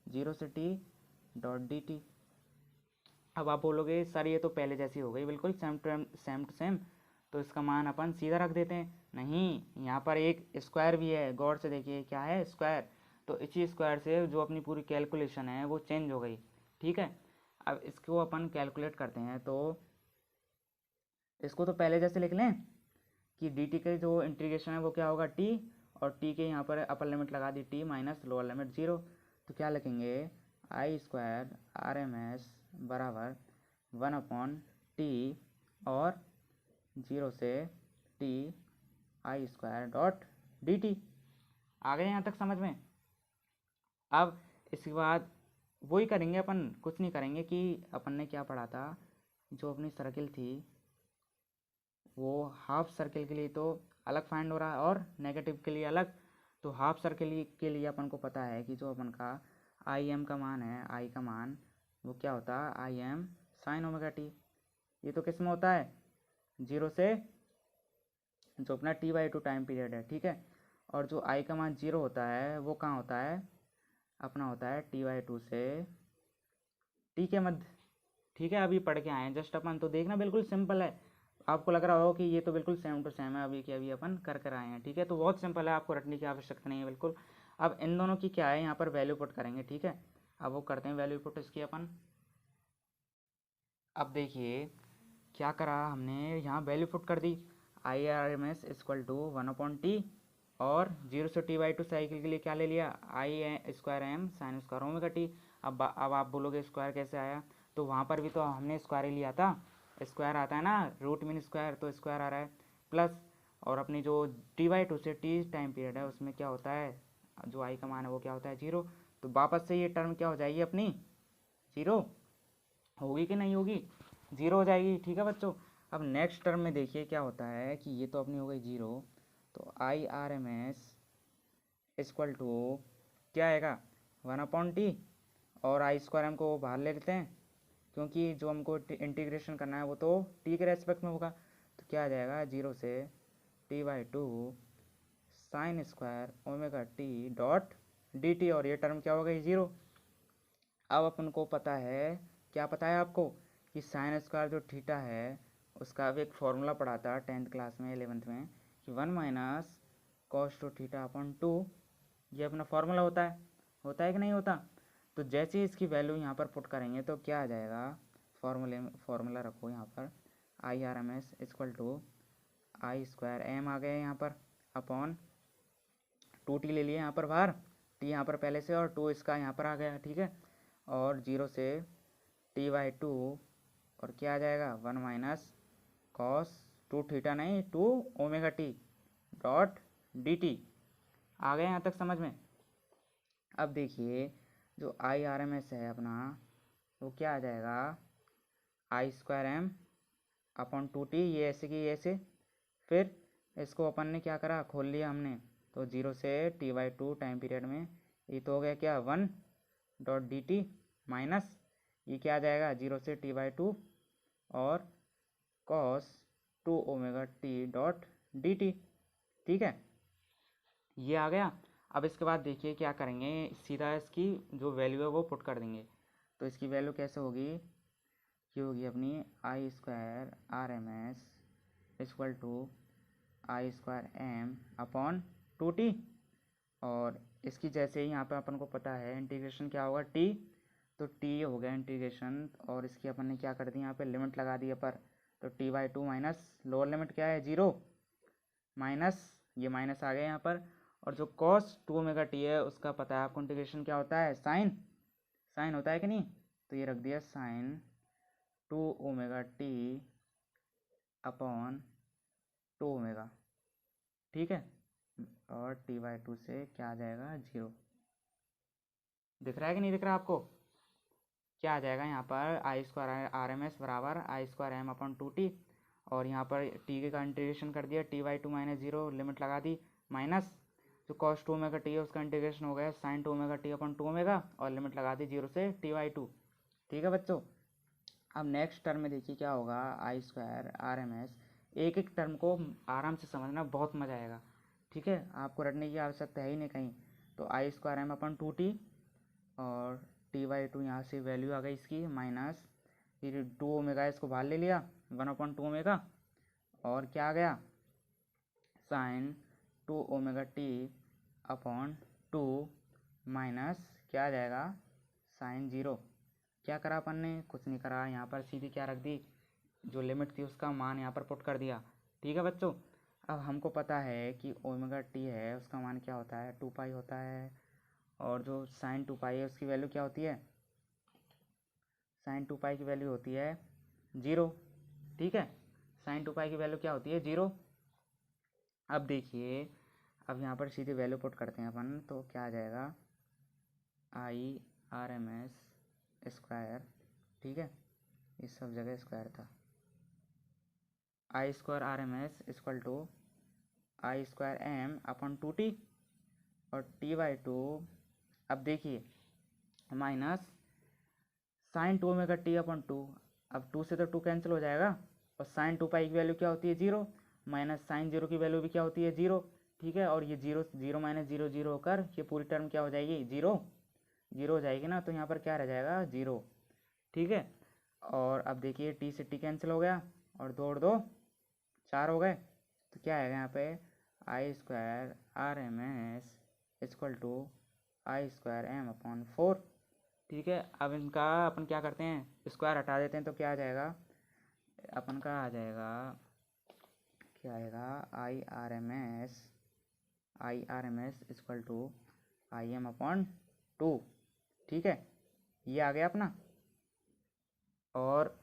0 से t डॉट डी टी। अब आप बोलोगे सर ये तो पहले जैसी हो गई बिल्कुल सेम टू सेम, तो इसका मान अपन सीधा रख देते हैं, नहीं, यहाँ पर एक स्क्वायर भी है, गौर से देखिए क्या है, स्क्वायर। तो इसी स्क्वायर से जो अपनी पूरी कैलकुलेशन है वो चेंज हो गई, ठीक है। अब इसको अपन कैलकुलेट करते हैं, तो इसको तो पहले जैसे लिख लें कि डी टी के जो इंटीग्रेशन है वो क्या होगा, टी, और टी के यहाँ पर अपर लिमिट लगा दी टी माइनस लोअर लिमिट 0। तो क्या लिखेंगे, I square R M S बराबर 1/t और 0 से T I square dot D T. आ गए यहाँ तक समझ में। अब इसके बाद वही करेंगे अपन, कुछ नहीं करेंगे कि अपन ने क्या पढ़ा था, जो अपनी सर्किल थी वो हाफ सर्किल के लिए तो अलग फाइंड हो रहा है और नेगेटिव के लिए अलग। तो हाफ सर्किल के लिए अपन को पता है कि जो अपन का आई एम का मान है, आई का मान वो क्या होता है, आई एम साइन ओमेगा टी। ये तो किस में होता है, 0 से जो अपना t/2 टाइम पीरियड है, ठीक है। और जो आई का मान 0 होता है वो कहाँ होता है, अपना होता है t/2 से t के मध्य, ठीक है। अभी पढ़ के आए हैं जस्ट अपन, तो देखना बिल्कुल सिंपल है। आपको लग रहा होगा कि ये तो बिल्कुल सेम टू सेम है, अभी कि अभी अपन कर आए हैं, ठीक है। तो बहुत सिंपल है, आपको रटने की आवश्यकता नहीं है बिल्कुल। अब इन दोनों की क्या है, यहाँ पर वैल्यू पुट करेंगे, ठीक है। अब वो करते हैं वैल्यू पुट इसकी अपन। अब देखिए क्या करा हमने, यहाँ वैल्यू पुट कर दी, I R M S equal to 1/t और 0 से t/2 साइकिल के लिए क्या ले लिया, I square M sine square omega T. अब आप बोलोगे स्क्वायर कैसे आया, तो वहाँ पर भी तो हमने स्क्वायर ही लिया था, स्क्वायर आता है ना, रूट मीन स्क्वायर, तो स्क्वायर आ रहा है प्लस। और अपनी जो t/2 से t टाइम पीरियड है उसमें क्या होता है, जो आई का मान है वो क्या होता है, 0। तो वापस से ये टर्म क्या हो जाएगी अपनी, 0 होगी कि नहीं होगी, 0 हो जाएगी, ठीक है बच्चों। अब नेक्स्ट टर्म में देखिए क्या होता है कि ये तो अपनी हो गई 0, तो I R M S equal to क्या आएगा, 1/t और आई स्क्वायर एम को बाहर ले लेते हैं क्योंकि जो हमको इंटीग्रेशन करना है वो तो t के रेस्पेक्ट में होगा। तो क्या आ जाएगा, 0 से t/2 sign square omega T dot D T, और ये टर्म क्या हो गई, 0। अब अपन को पता है, क्या पता है आपको, कि साइन स्क्वायर जो थीटा है उसका अब एक फॉर्मूला पढ़ा था 10th क्लास में 11th में, कि 1 minus cos two theta upon 2, ये अपना फॉर्मूला होता है कि नहीं होता। तो जैसे ही इसकी वैल्यू यहाँ पर पुट करेंगे तो क्या आ जाएगा, फॉर्मूला रखो यहाँ पर, I R M S equal to I square M आ गया यहाँ पर अपॉन 2t ले लिए यहाँ पर बाहर, t यहाँ पर पहले से और 2 इसका यहाँ पर आ गया, ठीक है। और 0 से t/2 और क्या आ जाएगा, 1 माइनस कॉस 2 थीटा नहीं 2 omega T dot D T. आ गया यहाँ तक समझ में। अब देखिए जो आई आर एम एस है अपना वो क्या आ जाएगा, आई स्क्वायर एम अपॉन 2t, ये ऐसे की ऐसे, फिर इसको अपन ने क्या करा, खोल लिया हमने, तो 0 से t/2 टाइम पीरियड में ये तो हो गया क्या, 1 डॉट डी टी माइनस ये क्या आ जाएगा, 0 से t/2 और cos 2 omega T dot D T, ठीक है। ये आ गया। अब इसके बाद देखिए क्या करेंगे, सीधा इसकी जो वैल्यू है वो पुट कर देंगे। तो इसकी वैल्यू कैसे होगी, ये होगी अपनी I square R M S equal to I square M upon 2t, और इसकी जैसे ही यहाँ पे अपन को पता है इंटीग्रेशन क्या होगा, t, तो t हो गया इंटीग्रेशन, और इसकी अपन ने क्या कर दी यहाँ पे लिमिट लगा दी पर, तो t/2 माइनस लोअर लिमिट क्या है, 0 माइनस ये माइनस आ गया यहाँ पर, और जो cos 2 ओमेगा टी है उसका पता है आपको इंटीग्रेशन क्या होता है, साइन होता है कि नहीं। तो ये रख दिया sine 2 omega T upon 2 omega, ठीक है। और t/2 से क्या आ जाएगा, 0। दिख रहा है कि नहीं दिख रहा आपको, क्या आ जाएगा यहाँ पर, आई स्क्वायर आर एम एस बराबर आई स्क्वायर एम अपॉन 2t, और यहाँ पर t का इंटीग्रेशन कर दिया t/2 माइनस 0, लिमिट लगा दी, माइनस जो cos 2 ओमेगा टी है उसका इंटीग्रेशन हो गया sine 2 omega T upon 2 omega, और लिमिट लगा दी 0 से t/2, ठीक है बच्चों। अब नेक्स्ट टर्म में देखिए क्या होगा, आई स्क्वायर आर एम एस, एक एक टर्म को आराम से समझना, बहुत मज़ा आएगा, ठीक है। आपको रटने की आवश्यकता है ही नहीं कहीं। तो आई स्क्वायर एम अपॉन 2t और t/2 यहाँ से वैल्यू आ गई इसकी माइनस, फिर 2 ओमेगा इसको बाहर ले लिया, 1/2 ओमेगा, और क्या आ गया sine 2 omega T upon 2 minus क्या आ जाएगा साइन 0। क्या करा अपन ने, कुछ नहीं करा, यहाँ पर सीधी क्या रख दी, जो लिमिट थी उसका मान यहाँ पर पुट कर दिया। ठीक है बच्चों, अब हमको पता है कि ओमेगा टी है उसका मान क्या होता है 2 पाई होता है, और जो साइन 2 पाई है उसकी वैल्यू क्या होती है, साइन 2 पाई की वैल्यू होती है 0। ठीक है, साइन 2 पाई की वैल्यू क्या होती है 0। अब देखिए, अब यहाँ पर सीधे वैल्यू पुट करते हैं अपन, तो क्या आ जाएगा IRMS²। ठीक है, इस सब जगह स्क्वायर था, I²RMS equal to I²M upon 2T और T/2। अब देखिए minus sine 2 omega T upon 2, अब 2 से तो 2 कैंसिल हो जाएगा, और साइन 2 पाई की वैल्यू क्या होती है 0, माइनस साइन 0 की वैल्यू भी क्या होती है 0। ठीक है, और ये 0 0 माइनस 0 0 होकर ये पूरी टर्म क्या हो जाएगी 0 0 हो जाएगी ना, तो यहाँ पर क्या रह जाएगा 0। ठीक है, और अब देखिए टी से टी कैंसिल हो गया, और 2 और 2 4 हो गए, तो क्या आएगा यहाँ पे I²RMS equal to I²M upon 4। ठीक है, अब इनका अपन क्या करते हैं, स्क्वायर हटा देते हैं, तो क्या आ जाएगा अपन का आ जाएगा, क्या आएगा I RMS equal to IM upon 2। ठीक है, ये आ गया अपना। और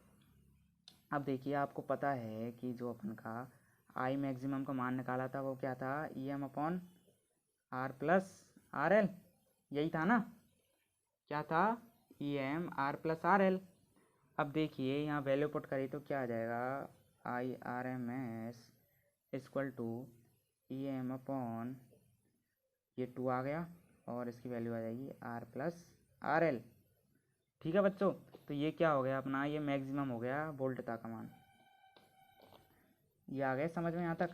अब देखिए आपको पता है कि जो अपन का आई मैक्सिमम का मान निकाला था वो क्या था EM upon R plus RL, यही था ना, क्या था EM R प्लस RL। अब देखिए यहाँ वैल्यू पुट करी तो क्या आ जाएगा IRMS equal to EM upon ये 2 आ गया, और इसकी वैल्यू आ जाएगी R प्लस RL। ठीक है बच्चों, तो ये क्या हो गया अपना, ये मैक्सिमम हो गया वोल्टता का मान। ये आ गया समझ में यहाँ तक,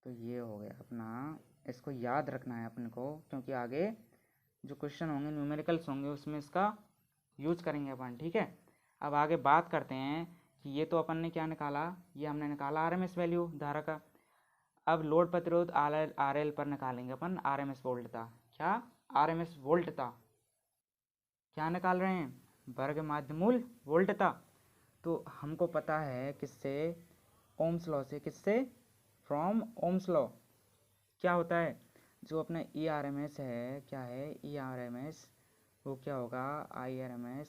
तो ये हो गया अपना, इसको याद रखना है अपने को, क्योंकि आगे जो क्वेश्चन होंगे न्यूमेरिकल्स होंगे उसमें इसका यूज करेंगे अपन। ठीक है, अब आगे बात करते हैं कि ये तो अपन ने क्या निकाला, ये हमने निकाला RMS वैल्यू धारा का। अब लोड प्रतिरोध RL पर निकालेंगे अपन RMS वोल्टता। क्या RMS वोल्टता क्या निकाल रहे हैं, वर्ग माध्यमूल वोल्टता। तो हमको पता है किससे, ओम्स लॉ से, किससे, फ्रॉम ओम्स लॉ। क्या होता है, जो अपना ERMS है, क्या है ERMS, वो क्या होगा IRMS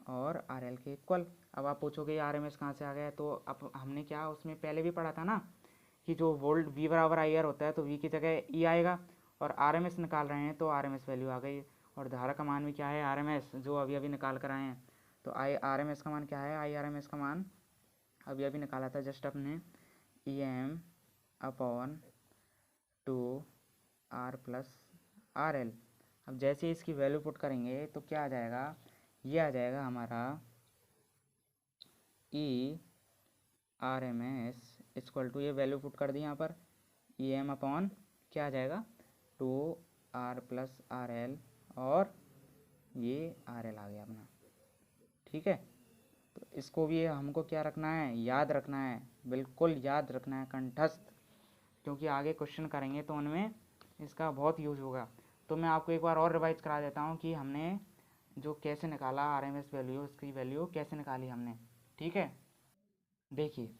और RL के इक्वल। अब आप पूछोगे RMS कहाँ से आ गया, तो अब हमने क्या उसमें पहले भी पढ़ा था ना कि जो वोल्ट V बराबर IR होता है तो V की जगह E आएगा, और RMS निकाल रहे हैं तो RMS वैल्यू आ गई, और धारा का मान भी क्या है RMS, जो अभी अभी निकाल कर आए हैं। तो RMS का मान क्या है, IRMS का मान अभी अभी निकाला था जस्ट अपने, EM upon 2R plus RL। अब जैसे ही इसकी वैल्यू पुट करेंगे तो क्या आ जाएगा, ये आ जाएगा हमारा ERMS इक्वल टू, ये वैल्यू पुट कर दी यहाँ पर, EM अपॉन क्या आ जाएगा 2R प्लस RL, और ये RL आ गया अपना। ठीक है, तो इसको भी हमको क्या रखना है, याद रखना है, बिल्कुल याद रखना है कंठस्थ, क्योंकि आगे क्वेश्चन करेंगे तो उनमें इसका बहुत यूज होगा। तो मैं आपको एक बार और रिवाइज करा देता हूँ कि हमने जो कैसे निकाला RMS वैल्यू, उसकी वैल्यू कैसे निकाली हमने। ठीक है, देखिए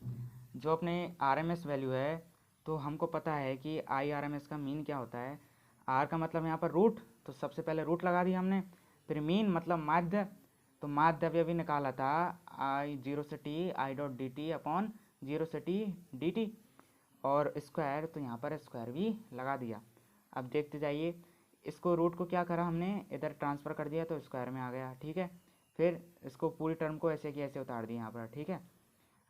जो अपने RMS वैल्यू है, तो हमको पता है कि IRMS का मीन क्या होता है, R का मतलब यहाँ पर रूट, तो सबसे पहले रूट लगा दिया हमने, फिर मीन मतलब माध्य, तो माध्य अभी निकाला था I0 से T I.dt अपॉन 0 से T dt, और स्क्वायर तो यहाँ पर स्क्वायर भी लगा दिया। अब देखते जाइए, इसको रूट को क्या करा हमने, इधर ट्रांसफ़र कर दिया तो स्क्वायर में आ गया। ठीक है, फिर इसको पूरी टर्म को ऐसे की ऐसे उतार दिया यहाँ पर। ठीक है,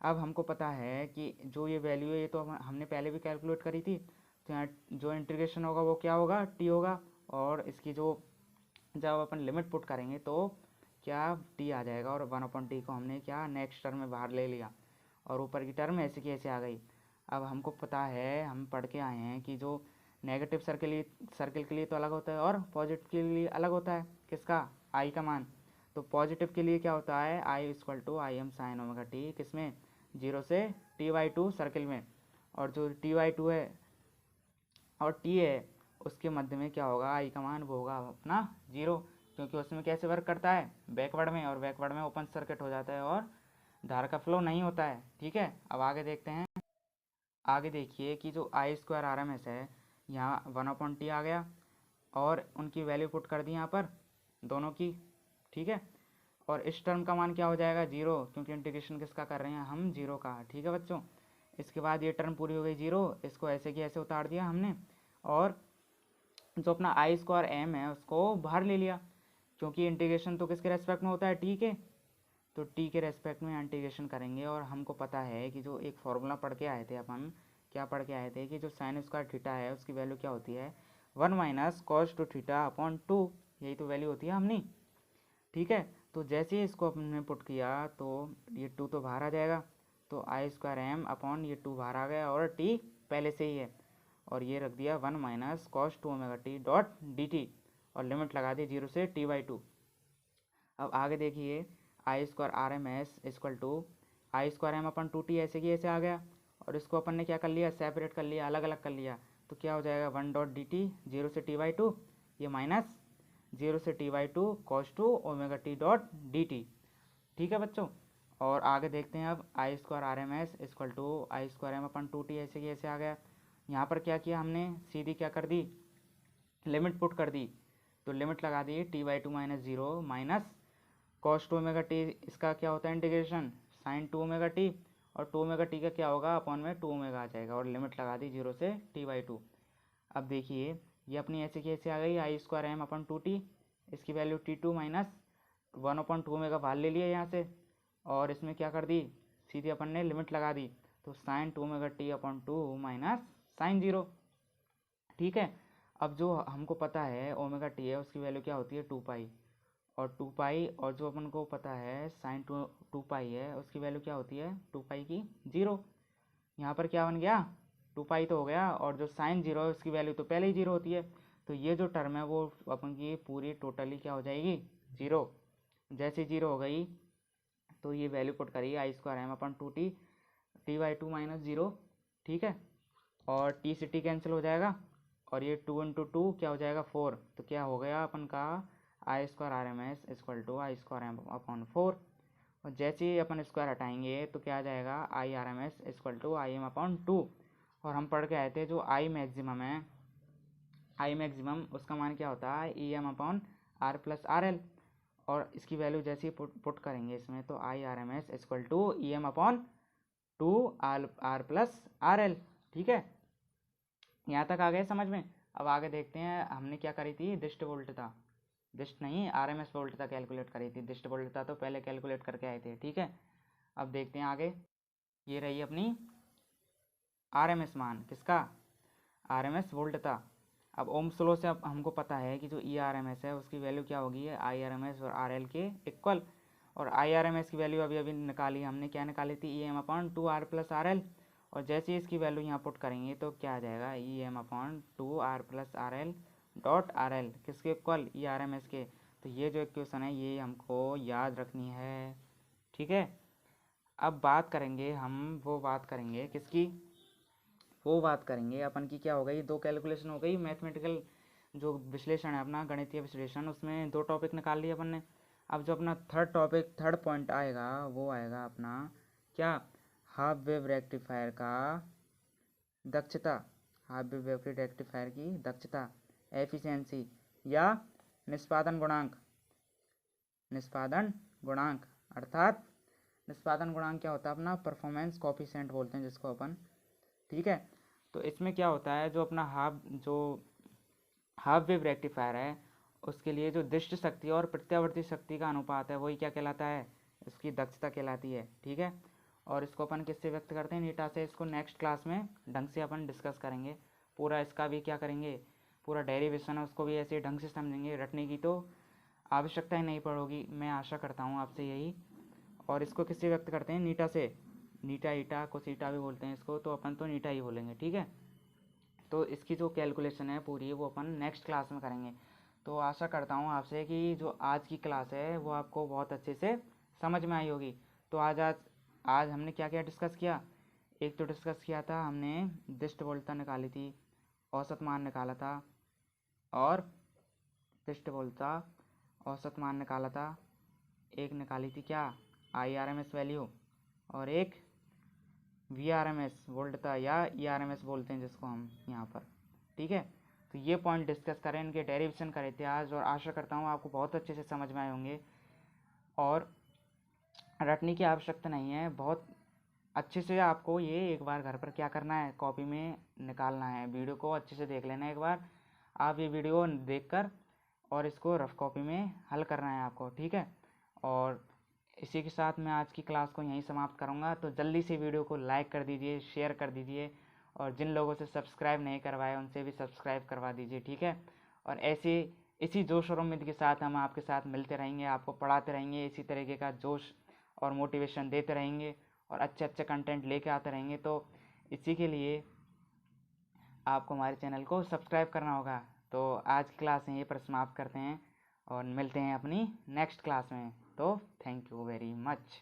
अब हमको पता है कि जो ये वैल्यू है ये तो हमने पहले भी कैलकुलेट करी थी, तो यहाँ जो इंटीग्रेशन होगा वो क्या होगा T होगा, और इसकी जो जब अपन लिमिट पुट करेंगे तो क्या T आ जाएगा, और 1/T को हमने क्या नेक्स्ट टर्म में बाहर ले लिया, और ऊपर की टर्म ऐसे की ऐसे आ गई। अब हमको पता है, हम पढ़ के आए हैं कि जो नेगेटिव सर्किल के लिए तो अलग होता है और पॉजिटिव के लिए अलग होता है, किसका I का मान। तो पॉजिटिव के लिए क्या होता है I equal to IM sine omega T, किसमें 0 से T/2 सर्किल में, और जो T/2 है और T है उसके मध्य में क्या होगा, आई का मान वो होगा अपना 0, क्योंकि उसमें कैसे वर्क करता है, बैकवर्ड में, और बैकवर्ड में ओपन सर्किट हो जाता है और धारा का फ्लो नहीं होता है। ठीक है, अब आगे देखते हैं। आगे देखिए कि जो I² RMS है यहाँ 1/T आ गया और उनकी वैल्यू पुट कर दी यहाँ पर दोनों की। ठीक है, और इस टर्म का मान क्या हो जाएगा 0, क्योंकि इंटीग्रेशन किसका कर रहे हैं हम, 0 का। ठीक है बच्चों, इसके बाद ये टर्म पूरी हो गई 0, इसको ऐसे की ऐसे उतार दिया हमने और जो अपना I² M है उसको बाहर ले लिया, क्योंकि इंटीग्रेशन तो किसके रेस्पेक्ट में होता है, टी के, तो टी के रेस्पेक्ट में इंटीग्रेशन करेंगे। और हमको पता है कि जो एक फॉर्मूला पढ़ के आए थे अपन, क्या पढ़ के आए थे कि जो sin² थीटा है उसकी वैल्यू क्या होती है, 1 - cos2 θ/2, यही तो वैल्यू होती है हमने। ठीक है, तो जैसे ही इसको अपने पुट किया तो ये 2 तो बाहर आ जाएगा, तो I² M अपॉन ये 2 बाहर आ गया और t पहले से ही है, और ये रख दिया 1 - cos2 ωt/dt और लिमिट लगा दी 0 से T/2। अब आगे देखिए I² RMS equal to I² M upon 2t ऐसे की ऐसे आ गया, और इसको अपन ने क्या कर लिया, सेपरेट कर लिया, अलग अलग कर लिया, तो क्या हो जाएगा 1.dt 0 से T/2, ये माइनस 0 से T/2 cos2 ωt/dt। ठीक है बच्चों, और आगे देखते हैं अब I² RMS equal to I² M upon 2t ऐसे की ऐसे आ गया। यहाँ पर क्या किया हमने, सीधी क्या कर दी, लिमिट पुट कर दी, तो लिमिट लगा दी T/2 - 0 माइनस cos2 ωt, इसका क्या होता है इंटीग्रेशन sin2 ωt, और 2 ωt का क्या होगा अपॉन में 2 ω आ जाएगा, और लिमिट लगा दी 0 से T/2। अब देखिए ये अपनी ऐसे कैसे आ गई, I² M अपन 2t, इसकी वैल्यू T2 माइनस 1/2 ω बाहर ले लिया यहाँ से, और इसमें क्या कर दी, सीधी अपन ने लिमिट लगा दी, तो sin2 ωt/2 माइनस sin 0। ठीक है, अब जो हमको पता है ωt है उसकी वैल्यू क्या होती है 2π, और 2π, और जो अपन को पता है साइन 2π है उसकी वैल्यू क्या होती है 2π की 0। यहाँ पर क्या बन गया 2π तो हो गया, और जो साइन 0 है उसकी वैल्यू तो पहले ही 0 होती है, तो ये जो टर्म है वो अपन की पूरी टोटली क्या हो जाएगी 0। जैसे 0 हो गई तो ये वैल्यू पुट करिए I² M upon 2t T/2 minus 0। ठीक है, और t से t कैंसिल हो जाएगा, और ये 2 × 2 क्या हो जाएगा 4, तो क्या हो गया अपन का I² RMS equal to I² M upon 4, और जैसे ही अपन स्क्वायर हटाएंगे तो क्या आ जाएगा I RMS equal to IM upon 2। और हम पढ़ के आए थे जो I मैक्सिमम है, I मैक्सिमम उसका मान क्या होता है EM upon R plus RL, और इसकी वैल्यू जैसे ही पुट करेंगे इसमें तो I RMS equal to EM upon 2 R plus RL। ठीक है, यहाँ तक आ गए समझ में। अब आगे देखते हैं, हमने क्या करी थी, डिस्ट वोल्टता, डिस्ट नहीं RMS वोल्टता कैलकुलेट करी थी, डिस्ट वोल्टता तो पहले कैलकुलेट करके आए थे। ठीक है, अब देखते हैं आगे, ये रही अपनी RMS मान, किसका RMS वोल्टता। अब ओम्स लॉ से अब हमको पता है कि जो ERMS है उसकी वैल्यू क्या होगी है IRMS और RL के इक्वल, और IRMS की वैल्यू अभी अभी निकाली हमने, क्या निकाली थी EM upon 2 R plus RL, और जैसे ही इसकी वैल्यू यहाँ पुट करेंगे तो क्या आ जाएगा EM upon 2 R plus RL dot RL किसके इक्वल ERMS के। तो ये जो इक्वेशन है ये हमको याद रखनी है। ठीक है, अब बात करेंगे हम, वो बात करेंगे किसकी, वो बात करेंगे अपन की क्या हो गई, दो कैलकुलेशन हो गई, मैथमेटिकल जो विश्लेषण है अपना गणितीय विश्लेषण, उसमें 2 टॉपिक निकाल लिए अपन ने। अब जो अपना थर्ड टॉपिक, थर्ड पॉइंट आएगा वो आएगा अपना क्या, हाफ वेव रेक्टिफायर का दक्षता, हाफ वेव रेक्टिफायर की दक्षता, एफिशिएंसी या निष्पादन गुणांक। निष्पादन गुणांक अर्थात निष्पादन गुणांक क्या होता है अपना, परफॉर्मेंस कोफिशिएंट बोलते हैं जिसको अपन। ठीक है, तो इसमें क्या होता है, जो अपना हाफ वेव रेक्टिफायर है उसके लिए जो दृष्ट शक्ति और प्रत्यावर्ती शक्ति का अनुपात है वही क्या कहलाता है, इसकी दक्षता कहलाती है। ठीक है, और इसको अपन किससे व्यक्त करते हैं, नीटा से। इसको नेक्स्ट क्लास में ढंग से अपन डिस्कस करेंगे, पूरा इसका भी क्या करेंगे, पूरा डेरिवेशन है उसको भी ऐसे ढंग से समझेंगे, रटने की तो आवश्यकता ही नहीं पड़ोगी, मैं आशा करता हूँ आपसे यही। और इसको किससे व्यक्त करते हैं, नीटा से, नीटा ईटा कोसीटा भी बोलते हैं इसको, तो अपन तो नीटा ही बोलेंगे। ठीक है, तो इसकी जो कैलकुलेशन है पूरी वो अपन नेक्स्ट क्लास में करेंगे। तो आशा करता हूँ आपसे कि जो आज की क्लास है वो आपको बहुत अच्छे से समझ में आई होगी। तो आज हमने क्या क्या डिस्कस किया, एक तो डिस्कस किया था हमने, दिष्ट बोलता निकाली थी, औसत मान निकाला था, और दिष्ट बोलता औसत मान निकाला था। एक निकाली थी क्या, IRMS वैल्यू, और एक VRMS वोल्टता या ERMS बोलते हैं जिसको हम यहाँ पर। ठीक है, तो ये पॉइंट डिस्कस करें, इनके डेरिवेशन करे थे आज, और आशा करता हूँ आपको बहुत अच्छे से समझ में आए होंगे और रटने की आवश्यकता नहीं है। बहुत अच्छे से आपको ये एक बार घर पर क्या करना है, कॉपी में निकालना है। वीडियो को अच्छे से देख लेना एक बार, आप ये वीडियो देखकर और इसको रफ कॉपी में हल करना है आपको। ठीक है, और इसी के साथ मैं आज की क्लास को यहीं समाप्त करूँगा। तो जल्दी से वीडियो को लाइक कर दीजिए, शेयर कर दीजिए, और जिन लोगों से सब्सक्राइब नहीं करवाए उनसे भी सब्सक्राइब करवा दीजिए। ठीक है, और ऐसे इसी जोश और उम्मीद के साथ हम आपके साथ मिलते रहेंगे, आपको पढ़ाते रहेंगे, इसी तरीके का जोश और मोटिवेशन देते रहेंगे, और अच्छे अच्छे कंटेंट लेके आते रहेंगे। तो इसी के लिए आपको हमारे चैनल को सब्सक्राइब करना होगा। तो आज की क्लास यहीं पर समाप्त करते हैं और मिलते हैं अपनी नेक्स्ट क्लास में। तो थैंक यू वेरी मच।